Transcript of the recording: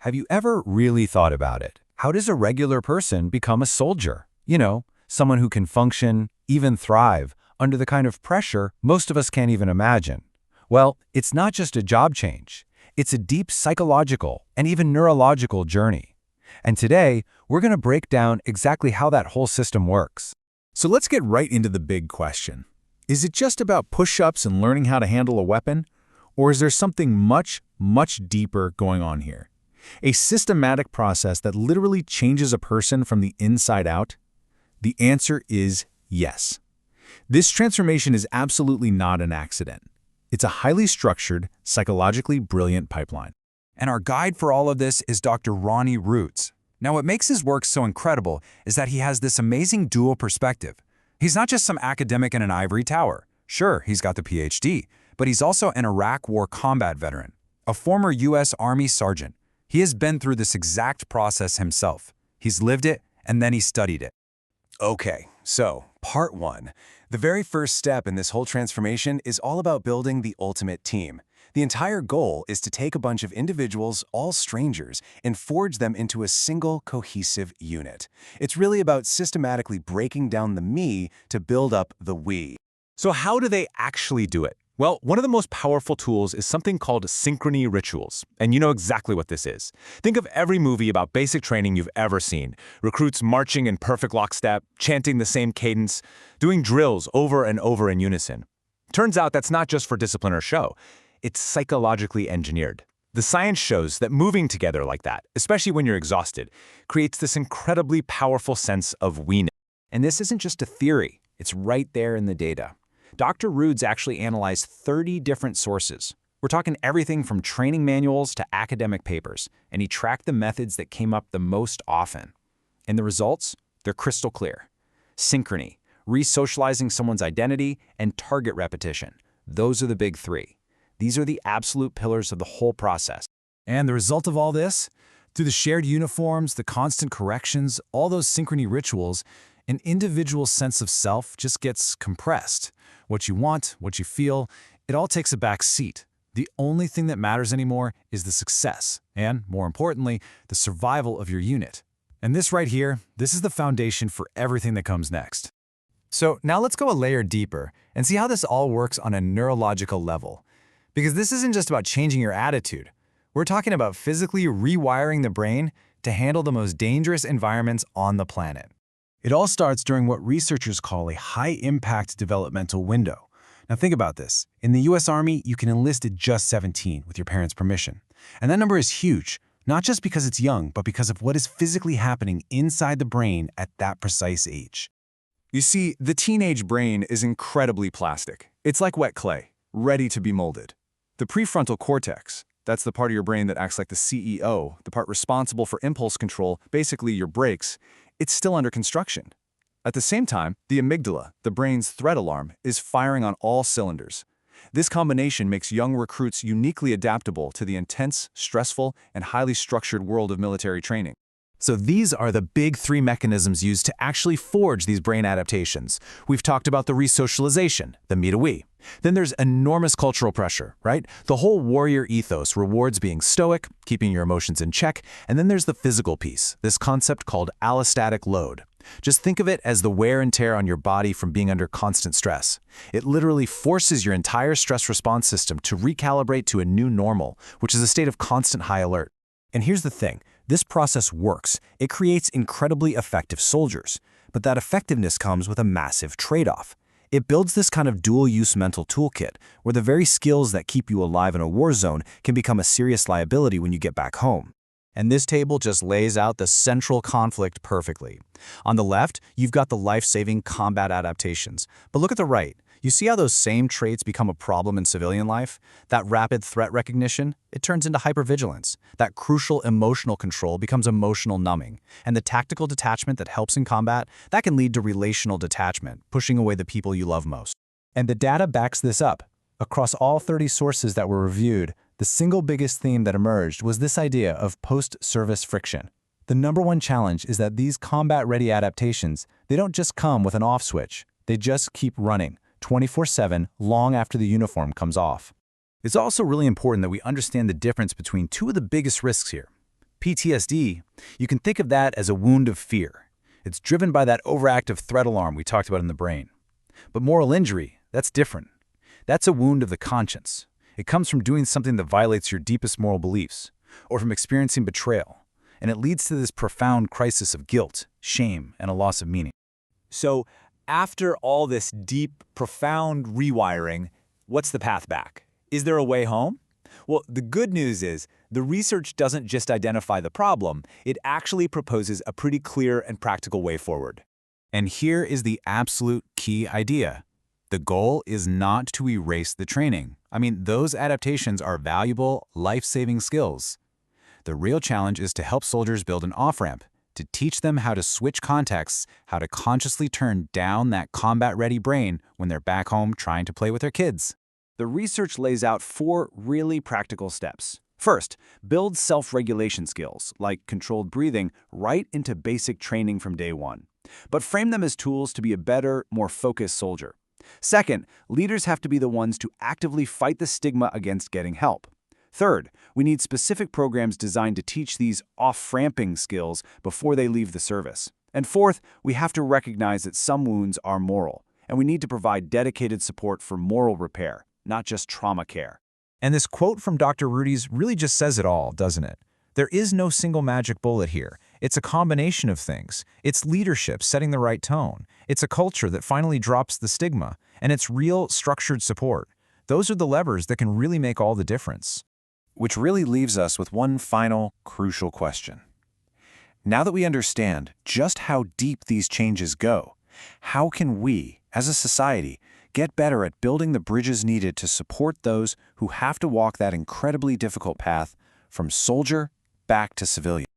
have you ever really thought about it? How does a regular person become a soldier? Someone who can function, even thrive, under the kind of pressure most of us can't even imagine. Well, it's not just a job change. It's a deep psychological and even neurological journey. And today, we're going to break down exactly how that whole system works. So let's get right into the big question. Is it just about push-ups and learning how to handle a weapon? Or is there something much, much deeper going on here? A systematic process that literally changes a person from the inside out? The answer is yes. This transformation is absolutely not an accident. It's a highly structured, psychologically brilliant pipeline. And our guide for all of this is Dr. Ronnie Rous. Now, what makes his work so incredible is that he has this amazing dual perspective. He's not just some academic in an ivory tower. Sure, he's got the Ph.D., but he's also an Iraq War combat veteran, a former U.S. Army sergeant. He has been through this exact process himself. He's lived it, and then he studied it. Okay, so part 1. The very first step in this whole transformation is all about building the ultimate team. The entire goal is to take a bunch of individuals, all strangers, and forge them into a single cohesive unit. It's really about systematically breaking down the me to build up the we. So how do they actually do it? Well, one of the most powerful tools is something called synchrony rituals, and you know exactly what this is. Think of every movie about basic training you've ever seen. Recruits marching in perfect lockstep, chanting the same cadence, doing drills over and over in unison. Turns out that's not just for discipline or show. It's psychologically engineered. The science shows that moving together like that, especially when you're exhausted, creates this incredibly powerful sense of we-ness. And this isn't just a theory. It's right there in the data. Dr. Rous actually analyzed 30 different sources. We're talking everything from training manuals to academic papers, and he tracked the methods that came up the most often. And the results? They're crystal clear. Synchrony, re-socializing someone's identity, and target repetition. Those are the big 3. These are the absolute pillars of the whole process. And the result of all this? Through the shared uniforms, the constant corrections, all those synchrony rituals, an individual's sense of self just gets compressed. What you want, what you feel, it all takes a back seat. The only thing that matters anymore is the success, and, more importantly, the survival of your unit. And this right here, this is the foundation for everything that comes next. So now let's go a layer deeper and see how this all works on a neurological level. Because this isn't just about changing your attitude. We're talking about physically rewiring the brain to handle the most dangerous environments on the planet. It all starts during what researchers call a high-impact developmental window. Now think about this. In the U.S. Army, you can enlist at just 17 with your parents' permission. And that number is huge, not just because it's young, but because of what is physically happening inside the brain at that precise age. You see, the teenage brain is incredibly plastic. It's like wet clay, ready to be molded. The prefrontal cortex, that's the part of your brain that acts like the CEO, the part responsible for impulse control, basically your brakes, it's still under construction. At the same time, the amygdala, the brain's threat alarm, is firing on all cylinders. This combination makes young recruits uniquely adaptable to the intense, stressful, and highly structured world of military training. So these are the big 3 mechanisms used to actually forge these brain adaptations. We've talked about the resocialization, the me to we. Then there's enormous cultural pressure, right? The whole warrior ethos rewards being stoic, keeping your emotions in check, and then there's the physical piece, this concept called allostatic load. Just think of it as the wear and tear on your body from being under constant stress. It literally forces your entire stress response system to recalibrate to a new normal, which is a state of constant high alert. And here's the thing. This process works. It creates incredibly effective soldiers. But that effectiveness comes with a massive trade-off. It builds this kind of dual-use mental toolkit, where the very skills that keep you alive in a war zone can become a serious liability when you get back home. And this table just lays out the central conflict perfectly. On the left, you've got the life-saving combat adaptations. But look at the right. You see how those same traits become a problem in civilian life? That rapid threat recognition, it turns into hypervigilance. That crucial emotional control becomes emotional numbing. And the tactical detachment that helps in combat, that can lead to relational detachment, pushing away the people you love most. And the data backs this up. Across all 30 sources that were reviewed, the single biggest theme that emerged was this idea of post-service friction. The #1 challenge is that these combat-ready adaptations, they don't just come with an off switch. They just keep running, 24/7, long after the uniform comes off. It's also really important that we understand the difference between 2 of the biggest risks here. PTSD, you can think of that as a wound of fear. It's driven by that overactive threat alarm we talked about in the brain. But moral injury, that's different. That's a wound of the conscience. It comes from doing something that violates your deepest moral beliefs, or from experiencing betrayal, and it leads to this profound crisis of guilt, shame, and a loss of meaning. So, after all this deep, profound rewiring, what's the path back? Is there a way home? Well, the good news is the research doesn't just identify the problem, it actually proposes a pretty clear and practical way forward. And here is the absolute key idea. The goal is not to erase the training. I mean, those adaptations are valuable, life-saving skills. The real challenge is to help soldiers build an off-ramp, to teach them how to switch contexts, how to consciously turn down that combat-ready brain when they're back home trying to play with their kids. The research lays out 4 really practical steps. First, build self-regulation skills, like controlled breathing, right into basic training from day 1. But frame them as tools to be a better, more focused soldier. Second, leaders have to be the ones to actively fight the stigma against getting help. Third, we need specific programs designed to teach these off-ramping skills before they leave the service. And fourth, we have to recognize that some wounds are moral, and we need to provide dedicated support for moral repair, not just trauma care. And this quote from Dr. Rudy's really just says it all, doesn't it? There is no single magic bullet here. It's a combination of things. It's leadership setting the right tone. It's a culture that finally drops the stigma. And it's real, structured support. Those are the levers that can really make all the difference. Which really leaves us with one final, crucial question. Now that we understand just how deep these changes go, how can we, as a society, get better at building the bridges needed to support those who have to walk that incredibly difficult path from soldier back to civilian?